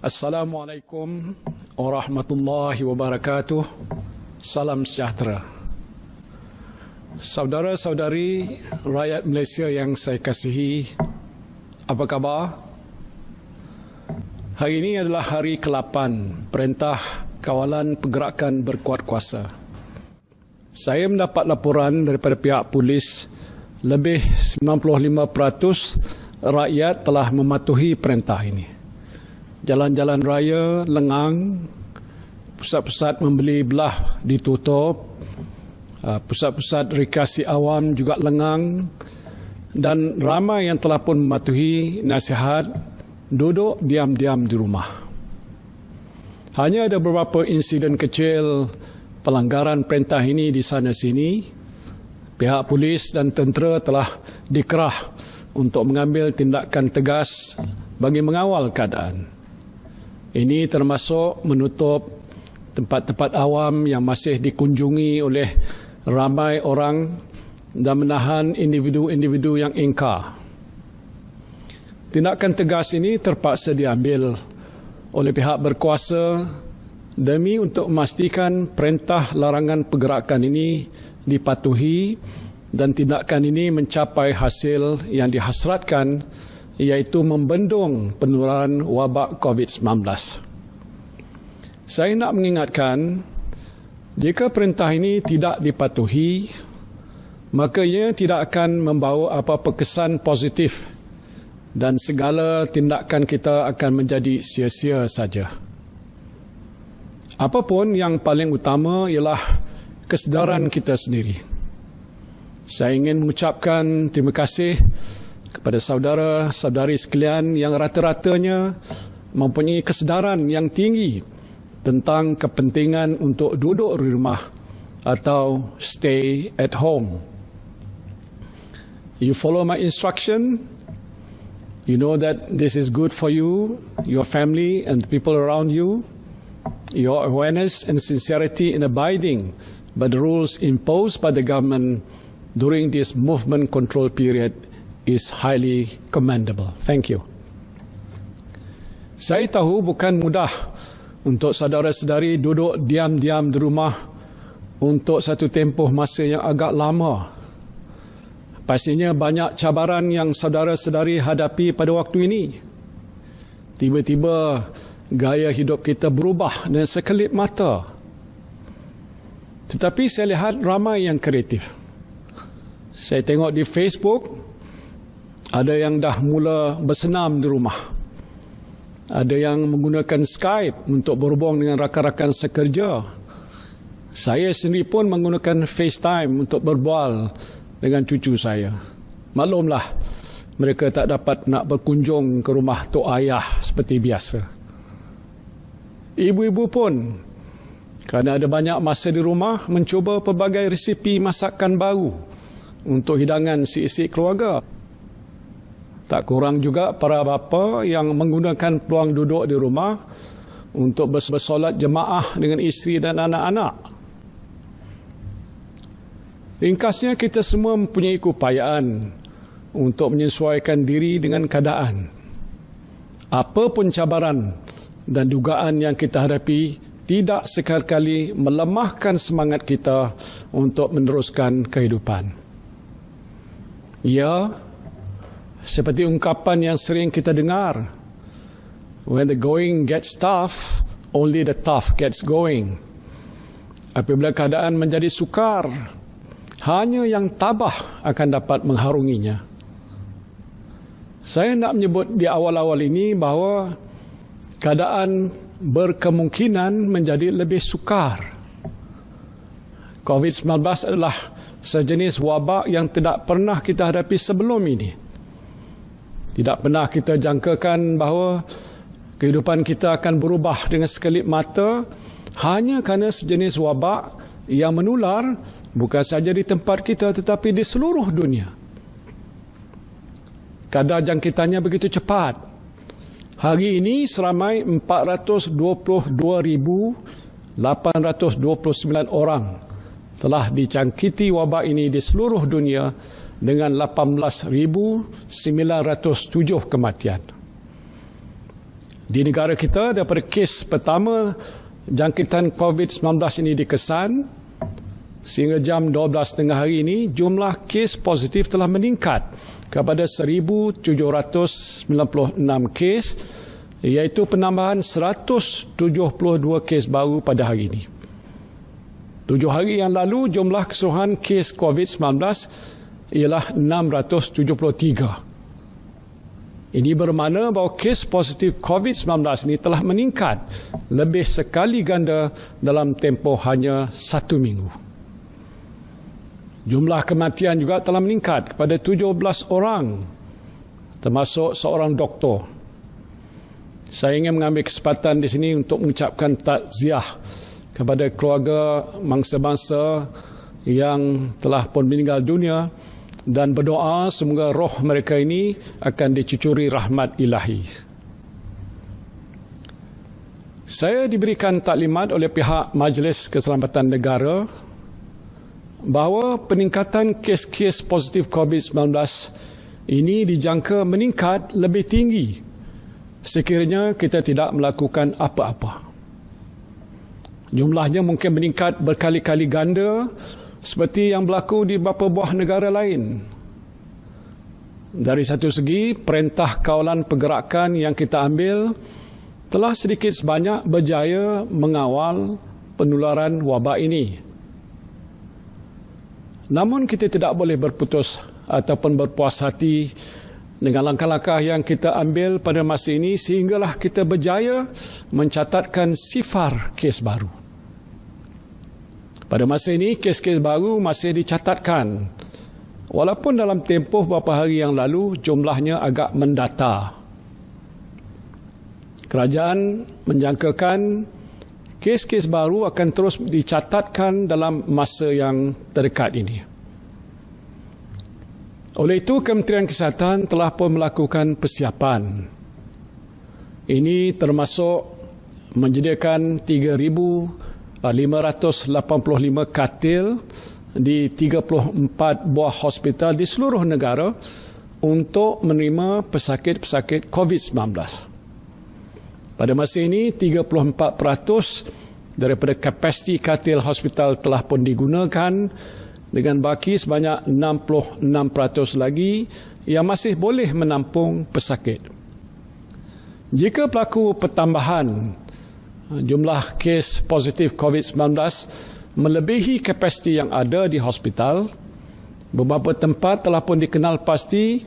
Assalamualaikum warahmatullahi wabarakatuh. Salam sejahtera. Saudara-saudari rakyat Malaysia yang saya kasihi, apa khabar? Hari ini adalah hari ke-8 Perintah Kawalan Pergerakan Berkuat Kuasa. Saya mendapat laporan daripada pihak polis lebih 95% rakyat telah mematuhi perintah ini. Jalan-jalan raya lengang, pusat-pusat membeli belah ditutup, pusat-pusat rekreasi awam juga lengang, dan ramai yang telah pun mematuhi nasihat duduk diam-diam di rumah. Hanya ada beberapa insiden kecil pelanggaran perintah ini di sana-sini. Pihak polis dan tentera telah dikerah untuk mengambil tindakan tegas bagi mengawal keadaan. Ini termasuk menutup tempat-tempat awam yang masih dikunjungi oleh ramai orang dan menahan individu-individu yang ingkar. Tindakan tegas ini terpaksa diambil oleh pihak berkuasa demi untuk memastikan perintah larangan pergerakan ini dipatuhi dan tindakan ini mencapai hasil yang dihasratkan, iaitu membendung penularan wabak COVID-19. Saya nak mengingatkan, jika perintah ini tidak dipatuhi, maka ia tidak akan membawa apa-apa kesan positif dan segala tindakan kita akan menjadi sia-sia saja. Apapun yang paling utama ialah kesedaran kita sendiri. Saya ingin mengucapkan terima kasih kepada saudara-saudari sekalian yang rata-ratanya mempunyai kesedaran yang tinggi tentang kepentingan untuk duduk di rumah atau stay at home. You follow my instruction. You know that this is good for you, your family and the people around you. Your awareness and sincerity in abiding by the rules imposed by the government during this movement control period is highly commendable. Thank you. Saya tahu bukan mudah untuk saudara-saudari duduk diam-diam di rumah untuk satu tempoh masa yang agak lama. Pastinya banyak cabaran yang saudara-saudari hadapi pada waktu ini. Tiba-tiba gaya hidup kita berubah dengan sekelip mata. Tetapi saya lihat ramai yang kreatif. Saya tengok di Facebook, ada yang dah mula bersenam di rumah. Ada yang menggunakan Skype untuk berhubung dengan rakan-rakan sekerja. Saya sendiri pun menggunakan FaceTime untuk berbual dengan cucu saya. Maklumlah, mereka tak dapat nak berkunjung ke rumah tok ayah seperti biasa. Ibu-ibu pun, kerana ada banyak masa di rumah, mencuba pelbagai resipi masakan baru untuk hidangan si-si keluarga. Tak kurang juga para bapa yang menggunakan peluang duduk di rumah untuk bersolat jemaah dengan isteri dan anak-anak. Ringkasnya, kita semua mempunyai keupayaan untuk menyesuaikan diri dengan keadaan. Apa pun cabaran dan dugaan yang kita hadapi tidak sekali-kali melemahkan semangat kita untuk meneruskan kehidupan. Ya, seperti ungkapan yang sering kita dengar, when the going gets tough, only the tough gets going. Apabila keadaan menjadi sukar, hanya yang tabah akan dapat mengharunginya. Saya nak menyebut di awal-awal ini bahawa keadaan berkemungkinan menjadi lebih sukar. COVID-19 adalah sejenis wabak yang tidak pernah kita hadapi sebelum ini. Tidak pernah kita jangkakan bahawa kehidupan kita akan berubah dengan sekelip mata hanya kerana sejenis wabak yang menular bukan sahaja di tempat kita tetapi di seluruh dunia. Kadar jangkitannya begitu cepat. Hari ini seramai 422,829 orang telah dijangkiti wabak ini di seluruh dunia dengan 18,907 kematian. Di negara kita, daripada kes pertama jangkitan COVID-19 ini dikesan, sehingga jam 12.30 hari ini, jumlah kes positif telah meningkat kepada 1,796 kes, iaitu penambahan 172 kes baru pada hari ini. 7 hari yang lalu, jumlah keseluruhan kes COVID-19 ialah 673. Ini bermakna bahawa kes positif COVID-19 ini telah meningkat lebih sekali ganda dalam tempoh hanya 1 minggu. Jumlah kematian juga telah meningkat kepada 17 orang, termasuk seorang doktor. Saya ingin mengambil kesempatan di sini untuk mengucapkan takziah kepada keluarga mangsa-mangsa yang telah pun meninggal dunia, dan berdoa semoga roh mereka ini akan dicucuri rahmat ilahi. Saya diberikan taklimat oleh pihak Majlis Keselamatan Negara bahawa peningkatan kes-kes positif COVID-19 ini dijangka meningkat lebih tinggi sekiranya kita tidak melakukan apa-apa. Jumlahnya mungkin meningkat berkali-kali ganda seperti yang berlaku di beberapa buah negara lain. Dari satu segi, perintah kawalan pergerakan yang kita ambil telah sedikit sebanyak berjaya mengawal penularan wabak ini. Namun kita tidak boleh berputus ataupun berpuas hati dengan langkah-langkah yang kita ambil pada masa ini sehinggalah kita berjaya mencatatkan sifar kes baru. Pada masa ini, kes-kes baru masih dicatatkan. Walaupun dalam tempoh beberapa hari yang lalu, jumlahnya agak mendata. Kerajaan menjangkakan kes-kes baru akan terus dicatatkan dalam masa yang terdekat ini. Oleh itu, Kementerian Kesihatan telah pun melakukan persiapan. Ini termasuk menyediakan 3,585 katil di 34 buah hospital di seluruh negara untuk menerima pesakit-pesakit COVID-19. Pada masa ini, 34% daripada kapasiti katil hospital telah pun digunakan, dengan baki sebanyak 66% lagi yang masih boleh menampung pesakit. Jika berlaku pertambahan jumlah kes positif COVID-19 melebihi kapasiti yang ada di hospital, beberapa tempat telah pun dikenal pasti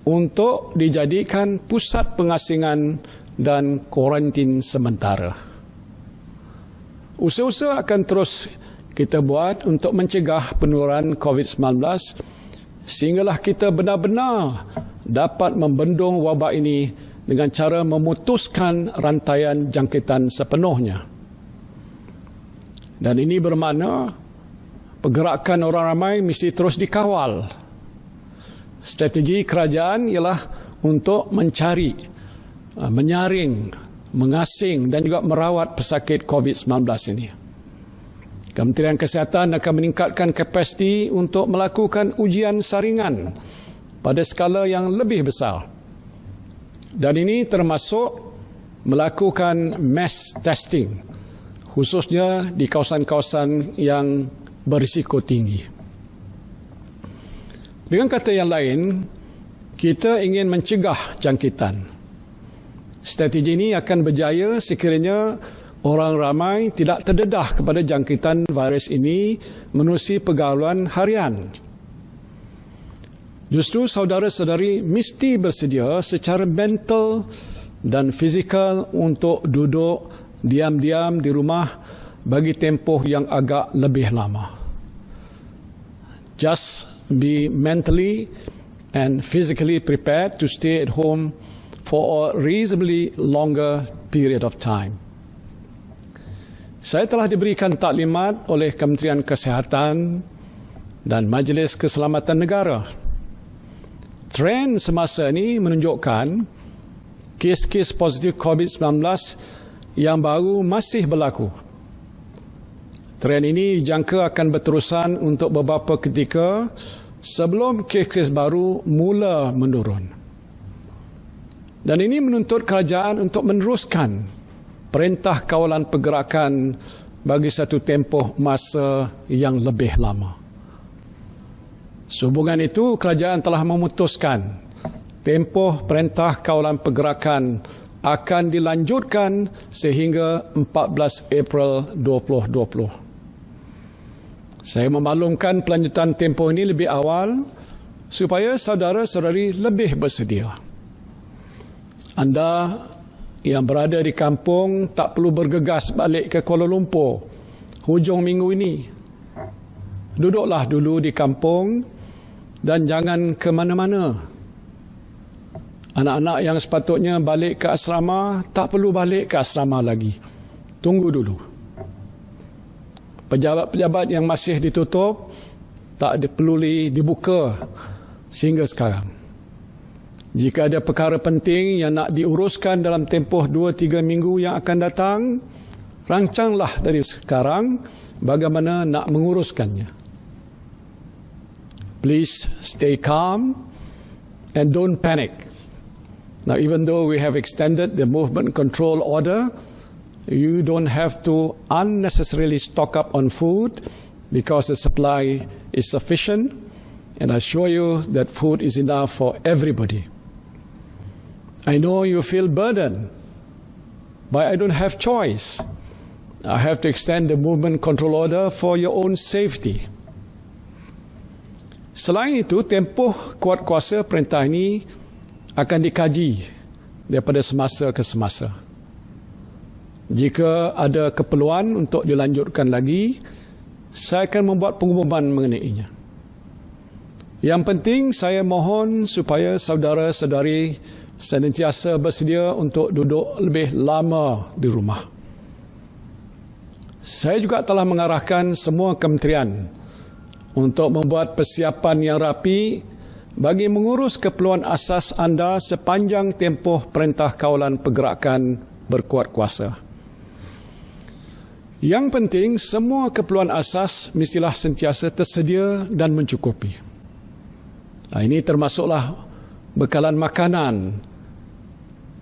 untuk dijadikan pusat pengasingan dan kuarantin sementara. Usaha-usaha akan terus kita buat untuk mencegah penularan COVID-19 sehinggalah kita benar-benar dapat membendung wabak ini dengan cara memutuskan rantaian jangkitan sepenuhnya. Dan ini bermakna pergerakan orang ramai mesti terus dikawal. Strategi kerajaan ialah untuk mencari, menyaring, mengasing dan juga merawat pesakit COVID-19 ini. Kementerian Kesihatan akan meningkatkan kapasiti untuk melakukan ujian saringan pada skala yang lebih besar. Dan ini termasuk melakukan mass testing, khususnya di kawasan-kawasan yang berisiko tinggi. Dengan kata yang lain, kita ingin mencegah jangkitan. Strategi ini akan berjaya sekiranya orang ramai tidak terdedah kepada jangkitan virus ini menerusi pergaulan harian. Justru saudara-saudari mesti bersedia secara mental dan fizikal untuk duduk diam-diam di rumah bagi tempoh yang agak lebih lama. Just be mentally and physically prepared to stay at home for a reasonably longer period of time. Saya telah diberikan taklimat oleh Kementerian Kesihatan dan Majlis Keselamatan Negara. Trend semasa ini menunjukkan kes-kes positif COVID-19 yang baru masih berlaku. Trend ini dijangka akan berterusan untuk beberapa ketika sebelum kes-kes baru mula menurun. Dan ini menuntut kerajaan untuk meneruskan perintah kawalan pergerakan bagi satu tempoh masa yang lebih lama. Sehubungan itu, kerajaan telah memutuskan tempoh perintah kawalan pergerakan akan dilanjutkan sehingga 14 April 2020. Saya memaklumkan pelanjutan tempoh ini lebih awal supaya saudara-saudari lebih bersedia. Anda yang berada di kampung tak perlu bergegas balik ke Kuala Lumpur hujung minggu ini. Duduklah dulu di kampung dan jangan ke mana-mana. Anak-anak yang sepatutnya balik ke asrama tak perlu balik ke asrama lagi. Tunggu dulu. Pejabat-pejabat yang masih ditutup tak perlu dibuka sehingga sekarang. Jika ada perkara penting yang nak diuruskan dalam tempoh 2-3 minggu yang akan datang, rancanglah dari sekarang bagaimana nak menguruskannya. Please stay calm and don't panic. Now, even though we have extended the movement control order, you don't have to unnecessarily stock up on food because the supply is sufficient, and I assure you that food is enough for everybody. I know you feel burdened, but I don't have choice. I have to extend the movement control order for your own safety. Selain itu, tempoh kuat kuasa perintah ini akan dikaji daripada semasa ke semasa. Jika ada keperluan untuk dilanjutkan lagi, saya akan membuat pengumuman mengenainya. Yang penting, saya mohon supaya saudara-saudari senantiasa bersedia untuk duduk lebih lama di rumah. Saya juga telah mengarahkan semua kementerian untuk membuat persiapan yang rapi bagi mengurus keperluan asas anda sepanjang tempoh perintah kawalan pergerakan berkuat kuasa. Yang penting, semua keperluan asas mestilah sentiasa tersedia dan mencukupi. Ini termasuklah bekalan makanan,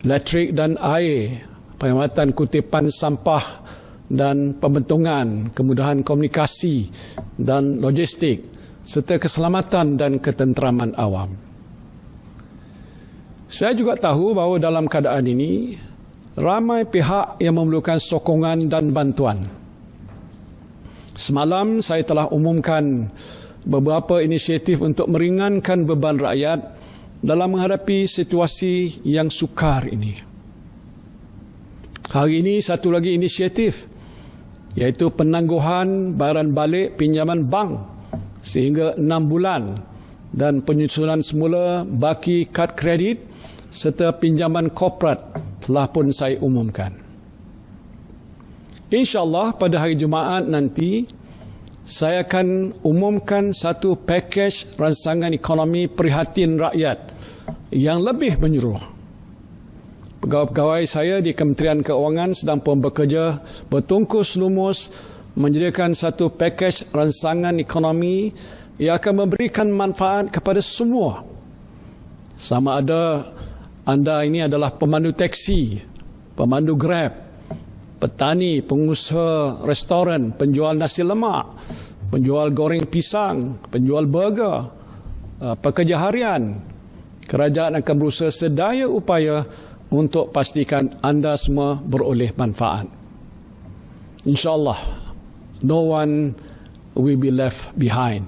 elektrik dan air, penghematan kutipan sampah dan pembentungan, kemudahan komunikasi dan logistik, serta keselamatan dan ketenteraman awam. Saya juga tahu bahawa dalam keadaan ini, ramai pihak yang memerlukan sokongan dan bantuan. Semalam saya telah umumkan beberapa inisiatif untuk meringankan beban rakyat dalam menghadapi situasi yang sukar ini. Hari ini satu lagi inisiatif, iaitu penangguhan bayaran balik pinjaman bank sehingga 6 bulan dan penyusunan semula baki kad kredit serta pinjaman korporat telah pun saya umumkan. InsyaAllah pada hari Jumaat nanti saya akan umumkan satu pakej rancangan ekonomi prihatin rakyat yang lebih menyeluruh. Pegawai-pegawai saya di Kementerian Keuangan sedang pun bekerja bertungkus lumus menyediakan satu pakej rancangan ekonomi yang akan memberikan manfaat kepada semua. Sama ada anda ini adalah pemandu teksi, pemandu Grab, petani, pengusaha restoran, penjual nasi lemak, penjual goreng pisang, penjual burger, pekerja harian. Kerajaan akan berusaha sedaya upaya untuk pastikan anda semua beroleh manfaat. InsyaAllah, no one will be left behind.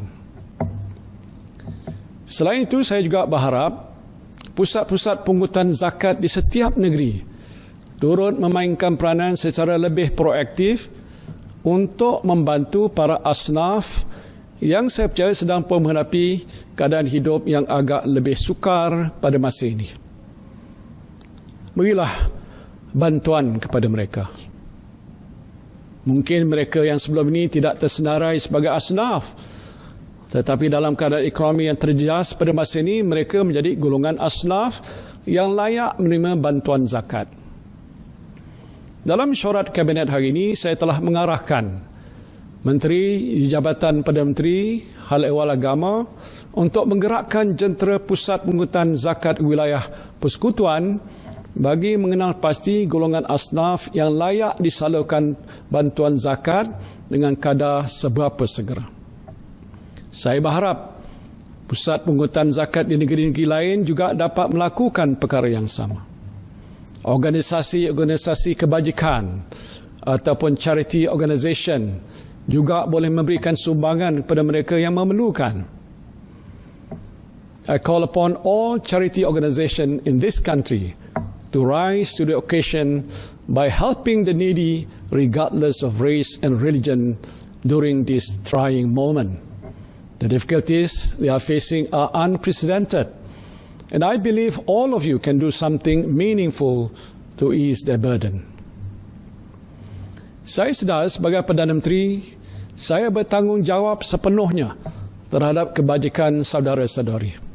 Selain itu, saya juga berharap pusat-pusat pungutan zakat di setiap negeri turut memainkan peranan secara lebih proaktif untuk membantu para asnaf yang saya percaya sedang pun menghadapi keadaan hidup yang agak lebih sukar pada masa ini. Berilah bantuan kepada mereka. Mungkin mereka yang sebelum ini tidak tersenarai sebagai asnaf, tetapi dalam keadaan ekonomi yang terjejas pada masa ini, mereka menjadi golongan asnaf yang layak menerima bantuan zakat. Dalam mesyuarat Kabinet hari ini, saya telah mengarahkan Menteri di Jabatan Perdana Menteri Hal Ehwal Agama untuk menggerakkan jentera pusat pungutan zakat wilayah persekutuan bagi mengenal pasti golongan asnaf yang layak disalurkan bantuan zakat dengan kadar seberapa segera. Saya berharap pusat pungutan zakat di negeri-negeri lain juga dapat melakukan perkara yang sama. Organisasi-organisasi kebajikan ataupun charity organisation juga boleh memberikan sumbangan kepada mereka yang memerlukan. I call upon all charity organizations in this country to rise to the occasion by helping the needy regardless of race and religion during this trying moment. The difficulties they are facing are unprecedented, and I believe all of you can do something meaningful to ease their burden. Saya sedar sebagai Perdana Menteri, saya bertanggungjawab sepenuhnya terhadap kebajikan saudara-saudari.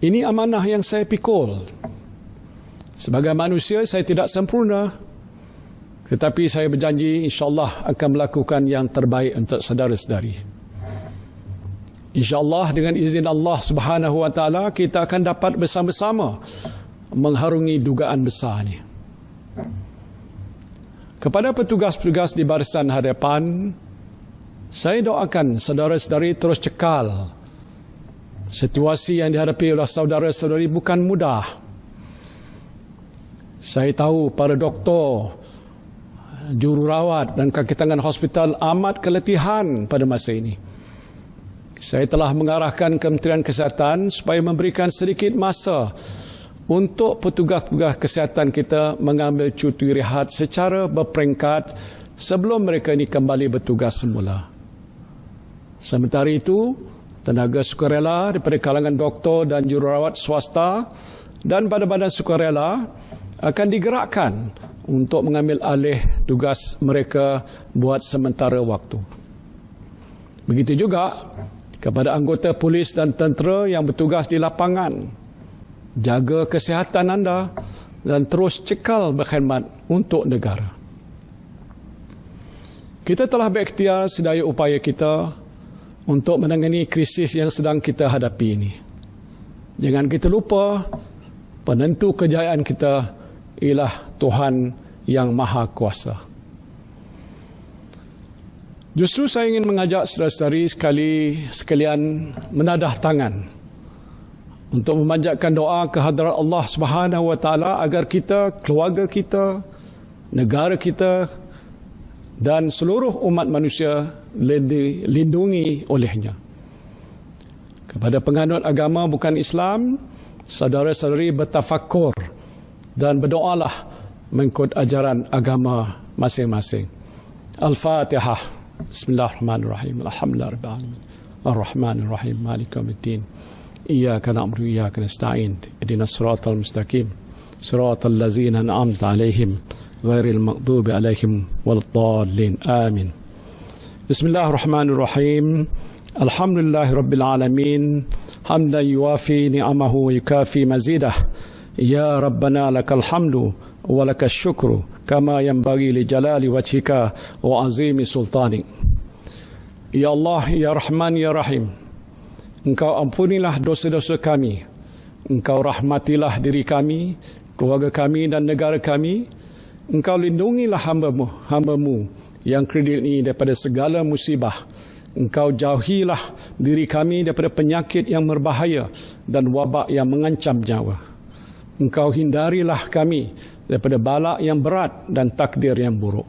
Ini amanah yang saya pikul. Sebagai manusia, saya tidak sempurna. Tetapi saya berjanji insyaAllah akan melakukan yang terbaik untuk saudara-saudari. InsyaAllah dengan izin Allah Subhanahu Wa Taala kita akan dapat bersama-sama mengharungi dugaan besar ini. Kepada petugas-petugas di barisan hadapan, saya doakan saudara-saudari terus cekal. Situasi yang dihadapi oleh saudara-saudari bukan mudah. Saya tahu para doktor, jururawat dan kaki tangan hospital amat keletihan pada masa ini. Saya telah mengarahkan Kementerian Kesihatan supaya memberikan sedikit masa untuk petugas-petugas kesihatan kita mengambil cuti rehat secara berperingkat sebelum mereka ini kembali bertugas semula. Sementara itu, tenaga sukarela daripada kalangan doktor dan jururawat swasta dan badan-badan sukarela akan digerakkan untuk mengambil alih tugas mereka buat sementara waktu. Begitu juga kepada anggota polis dan tentera yang bertugas di lapangan. Jaga kesihatan anda dan terus cekal berkhidmat untuk negara. Kita telah berikhtiar sedaya upaya kita untuk menangani krisis yang sedang kita hadapi ini. Jangan kita lupa, penentu kejayaan kita ialah Tuhan yang Maha Kuasa. Justru saya ingin mengajak saudara-saudari sekalian menadah tangan untuk memanjatkan doa ke hadirat Allah Subhanahu Wa Taala agar kita, keluarga kita, negara kita dan seluruh umat manusia dilindungi olehnya. Kepada penganut agama bukan Islam, saudara-saudari bertafakur dan berdoalah mengikut ajaran agama masing-masing. Al-Fatihah. Bismillahirrahmanirrahim. Alhamdulillahirabbil alamin. Arrahmanirrahim. Maliki yaumiddin. Iyyaka na'budu wa iyyaka nasta'in. Ihdinas siratal mustaqim. Siratal ladzina an'amta 'alaihim ghairil maghdubi 'alaihim waladdallin. Amin. Bismillahirrahmanirrahim. Alhamdulillahirabbil alamin. Hamdan yuwafi ni'amahu wa yukafi mazidah. Ya Rabbana lakal hamdu wa lakal syukru kama yanbaghi li jalali wajhika wa azimi sultanik. Ya Allah, Ya Rahman, Ya Rahim, Engkau ampunilah dosa-dosa kami, Engkau rahmatilah diri kami, keluarga kami dan negara kami. Engkau lindungilah hamba-Mu yang kredil ini daripada segala musibah. Engkau jauhilah diri kami daripada penyakit yang berbahaya dan wabak yang mengancam nyawa. Engkau hindarilah kami daripada bala yang berat dan takdir yang buruk.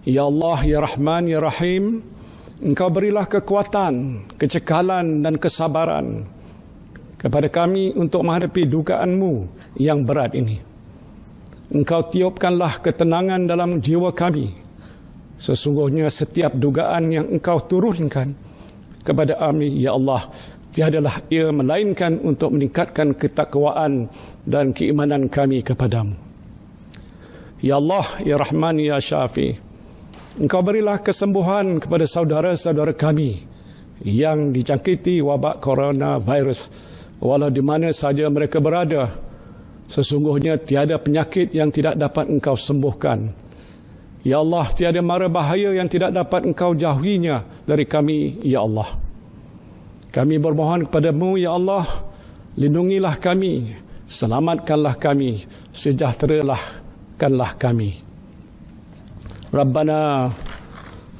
Ya Allah, Ya Rahman, Ya Rahim, Engkau berilah kekuatan, kecekalan dan kesabaran kepada kami untuk menghadapi dugaan-Mu yang berat ini. Engkau tiupkanlah ketenangan dalam jiwa kami. Sesungguhnya setiap dugaan yang Engkau turunkan kepada kami, Ya Allah, tiadalah ia melainkan untuk meningkatkan ketakwaan dan keimanan kami kepadamu. Ya Allah, Ya Rahman, Ya Syafi, Engkau berilah kesembuhan kepada saudara-saudara kami yang dijangkiti wabak coronavirus, walau di mana saja mereka berada. Sesungguhnya tiada penyakit yang tidak dapat Engkau sembuhkan. Ya Allah, tiada mara bahaya yang tidak dapat Engkau jauhinya dari kami, Ya Allah. Kami bermohon kepadamu, ya Allah, lindungilah kami, selamatkanlah kami, sejahteralahkanlah kami. Rabbana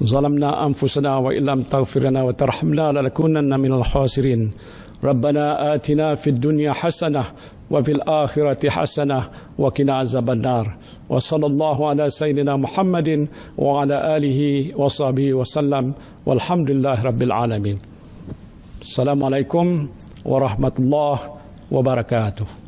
zalamna anfusana wa illam taghfir lana wa tarhamna lanakunanna minal khasirin. Rabbana atina fid dunya hasanah wa fil akhirati hasanah wa qina azabannar. Wa sallallahu ala sayyidina Muhammadin wa ala alihi wa sahbihi wa sallam walhamdulillahi rabbil alamin. Assalamualaikum warahmatullahi wabarakatuh.